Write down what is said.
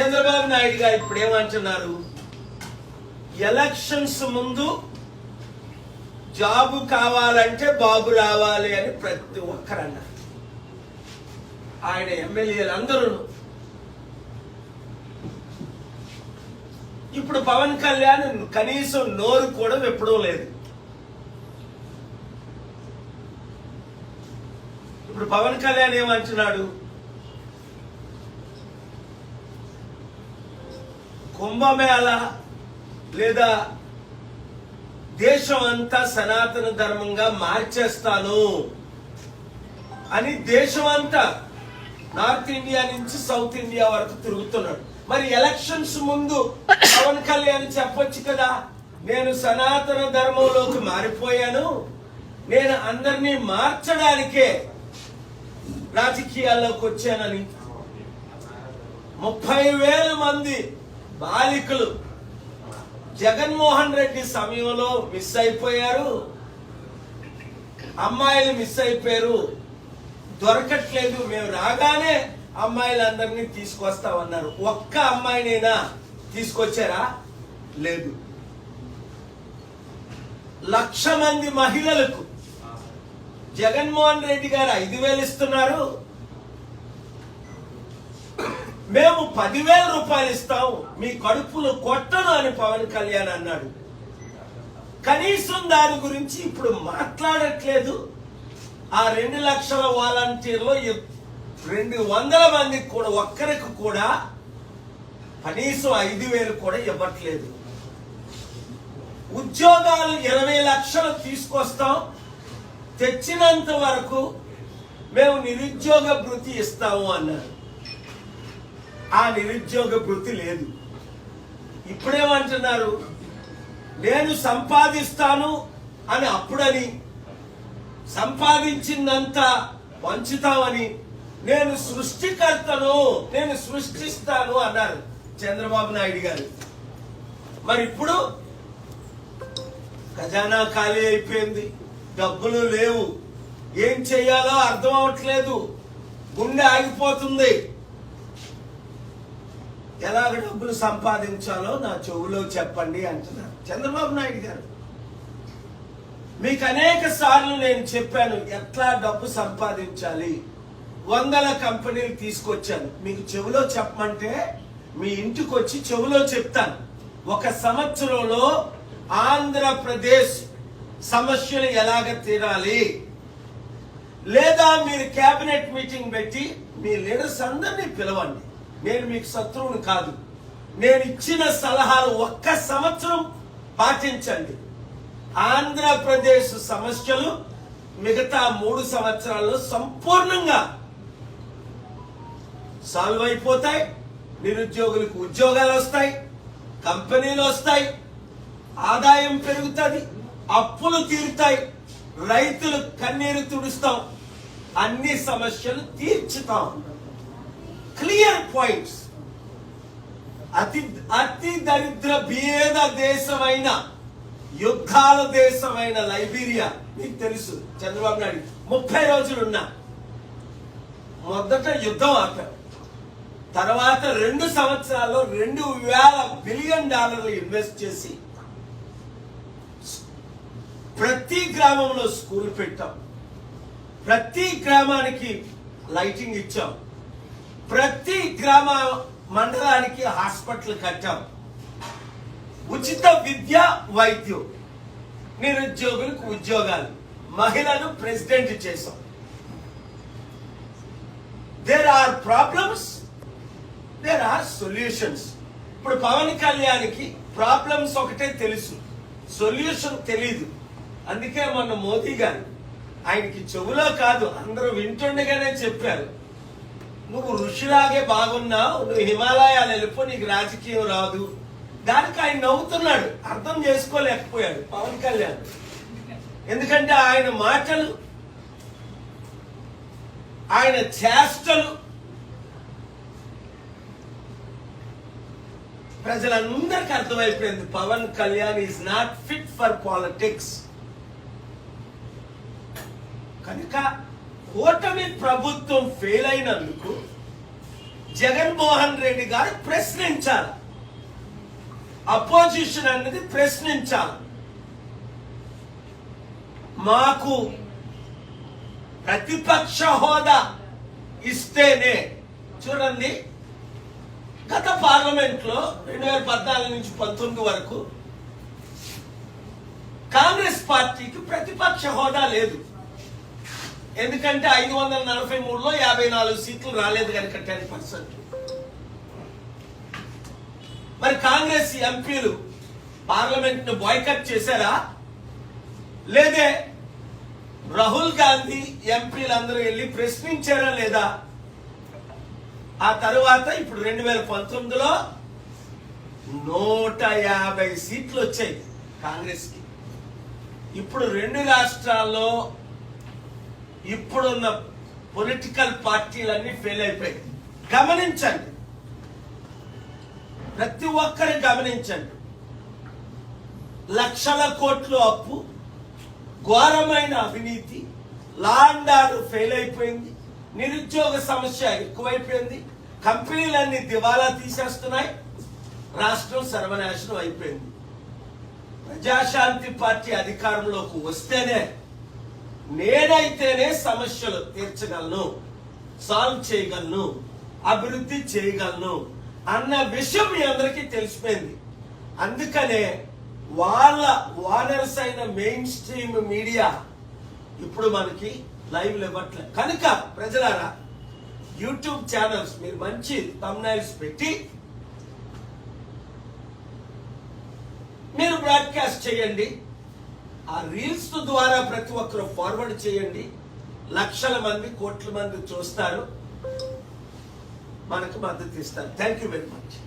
చంద్రబాబు నాయుడు గారు ఇప్పుడు ఏమంటున్నారు? ఎలక్షన్స్ ముందు జాబు కావాలంటే బాబు రావాలి అని ప్రతి ఒక్కరు అన్నారు. ఆయన ఎమ్మెల్యేలు అందరూ. ఇప్పుడు పవన్ కళ్యాణ్ కనీసం నోరు కూడా విప్పడం లేదు. ఇప్పుడు పవన్ కళ్యాణ్ ఏమంటున్నాడు? కుంభమేళ లేదా దేశం అంతా సనాతన ధర్మంగా మార్చేస్తాను అని దేశం అంతా నార్త్ ఇండియా నుంచి సౌత్ ఇండియా వరకు తిరుగుతున్నాడు. మరి ఎలక్షన్స్ ముందు పవన్ కళ్యాణ్ చెప్పొచ్చు కదా, నేను సనాతన ధర్మంలోకి మారిపోయాను, నేను అందరినీ మార్చడానికే రాజకీయాల్లోకి వచ్చానని. 30,000 మంది బాలికలు జగన్మోహన్ రెడ్డి సమయంలో మిస్ అయిపోయారు. అమ్మాయిలు మిస్ అయిపోయారు, దొరకట్లేదు. మేము రాగానే అమ్మాయిలందరినీ తీసుకొస్తామన్నారు. ఒక్క అమ్మాయినైనా తీసుకొచ్చారా? లేదు. 1,00,000 మంది మహిళలకు జగన్మోహన్ రెడ్డి గారు 5,000 ఇస్తున్నారు, మేము 10,000 రూపాయలు ఇస్తాం, మీ కడుపులు కొట్టను అని పవన్ కళ్యాణ్ అన్నాడు. కనీసం దాని గురించి ఇప్పుడు మాట్లాడట్లేదు. ఆ 2 లక్షల వాలంటీర్లో 200 మందికి కూడా ఒక్కరికి కూడా కనీసం 5,000 కూడా ఇవ్వట్లేదు. ఉద్యోగాలు 20 లక్షలు తీసుకొస్తాం, తెచ్చినంత వరకు మేము నిరుద్యోగ భృతి ఇస్తాము అన్నారు. ఆ నిరుద్యోగ భృతి లేదు. ఇప్పుడేమంటున్నారు? నేను సంపాదిస్తాను అని అప్పుడని, సంపాదించిందంతా పంచుతామని, నేను సృష్టికర్తను, నేను సృష్టిస్తాను అన్నారు చంద్రబాబు నాయుడు గారు. మరి ఇప్పుడు ఖజానా ఖాళీ అయిపోయింది, డబ్బులు లేవు, ఏం చెయ్యాలో అర్థం అవట్లేదు, గుండె ఆగిపోతుంది. ఎలాగ డబ్బులు సంపాదించాలో నా చెవులో చెప్పండి అంటున్నారు చంద్రబాబు నాయుడు గారు. మీకు అనేక సార్లు నేను చెప్పాను ఎట్లా డబ్బు సంపాదించాలి. 100 కంపెనీలు తీసుకొచ్చాను. మీకు చెవులో చెప్పమంటే మీ ఇంటికి వచ్చి చెవులో చెప్తాను. 1 సంవత్సరంలో ఆంధ్రప్రదేశ్ సమస్యలు ఎలాగ తీరాలి, లేదా మీరు కేబినెట్ మీటింగ్ పెట్టి మీ లీడర్స్ అందరినీ పిలవండి. నేను మీకు శత్రువుని కాదు. నేను ఇచ్చిన సలహాలు 1 సంవత్సరం పాటించండి. ఆంధ్రప్రదేశ్ సమస్యలు మిగతా 3 సంవత్సరాల్లో సంపూర్ణంగా సాల్వ్ అయిపోతాయి. నిరుద్యోగులకు ఉద్యోగాలు వస్తాయి, కంపెనీలు వస్తాయి, ఆదాయం పెరుగుతుంది, అప్పులు తీరుతాయి, రైతులు కన్నీరు తుడుస్తాం, అన్ని సమస్యలు తీర్చుతాం. Clear points. అతి దరిద్ర బీద దేశమైన, యుద్ధాల దేశమైన లైబీరియా మీకు తెలుసు. చంద్రబాబు నాయుడు 30 రోజులున్నా మొదట యుద్ధం ఆపారు. తర్వాత 2 సంవత్సరాల్లో $2,000 బిలియన్ ఇన్వెస్ట్ చేసి ప్రతి గ్రామంలో స్కూల్ పెట్టాం, ప్రతి గ్రామానికి లైటింగ్ ఇచ్చాం, ప్రతి గ్రామ మండలానికి హాస్పిటల్ కట్టాం, ఉచిత విద్య, వైద్యం, నిరుద్యోగులకు ఉద్యోగాలు, మహిళలు ప్రెసిడెంట్ చేశాం. There are problems, there are solutions. ఇప్పుడు పవన్ కళ్యాణ్కి ప్రాబ్లమ్స్ ఒకటే తెలుసు, సొల్యూషన్ తెలీదు. అందుకే మొన్న మోదీ గారు ఆయనకి చెవులో కాదు అందరూ వింటుండగానే చెప్పారు, నువ్వు ఋషిలాగే బాగున్నావు, నువ్వు హిమాలయాలు వెళ్ళిపో, నీకు రాజకీయం రాదు. దానికి ఆయన నవ్వుతున్నాడు, అర్థం చేసుకోలేకపోయాడు పవన్ కళ్యాణ్. ఎందుకంటే ఆయన మాటలు, ఆయన చేష్టలు ప్రజలందరికీ అర్థమైపోయింది. Pawan Kalyan is not fit for politics. కనుక కూటమి ప్రభుత్వం ఫెయిల్ అయినందుకు జగన్మోహన్ రెడ్డి గారు ప్రశ్నించాలి. అపోజిషన్ అనేది ప్రశ్నించాలి. మాకు ప్రతిపక్ష హోదా ఇస్తేనే, చూడండి గత పార్లమెంట్ లో 2014 నుంచి 19 వరకు కాంగ్రెస్ పార్టీకి ప్రతిపక్ష హోదా లేదు. ఎందుకంటే 543లో 54 సీట్లు రాలేదు కనుక 10%. మరి కాంగ్రెస్ ఎంపీలు పార్లమెంట్ ను బాయ్కట్ చేశారా? లేదే రాహుల్ గాంధీ ఎంపీలందరూ వెళ్ళి ప్రశ్నించారా లేదా? ఆ తరువాత ఇప్పుడు 2019లో 150 సీట్లు వచ్చాయి కాంగ్రెస్ కి. ఇప్పుడు 2 రాష్ట్రాల్లో ఇప్పుడున్న పొలిటికల్ పార్టీలన్నీ ఫెయిల్ అయిపోయాయి. గమనించండి, ప్రతి ఒక్కరు గమనించండి. లక్షల కోట్లు అప్పు, ఘోరమైన అవినీతి, లా అండ్ ఆర్డర్ ఫెయిల్ అయిపోయింది, నిరుద్యోగ సమస్య ఎక్కువైపోయింది, కంపెనీలన్నీ దివాలా తీసేస్తున్నాయి, రాష్ట్రం సర్వనాశనం అయిపోయింది. ప్రజాశాంతి పార్టీ అధికారంలోకి వస్తేనే, నేనైతేనే సమస్యలు తీర్చగలను, సాల్వ్ చేయగలను, అభివృద్ధి చేయగలను అన్న విషయం మీ అందరికీ తెలిసిపోయింది. అందుకనే వాళ్ళ ఓనర్స్ అయిన మెయిన్ స్ట్రీమ్ మీడియా ఇప్పుడు మనకి లైవ్లు ఇవ్వట్లేదు. కనుక ప్రజలారా, యూట్యూబ్ ఛానల్స్ మీరు మంచి థంబ్నైల్స్ పెట్టి మీరు బ్రాడ్కాస్ట్ చేయండి. ఆ రీల్స్ ద్వారా ప్రతి ఒక్కరు ఫార్వర్డ్ చేయండి. లక్షల మంది, కోట్ల మంది చూస్తారు, మనకు మద్దతు ఇస్తారు. Thank you very much.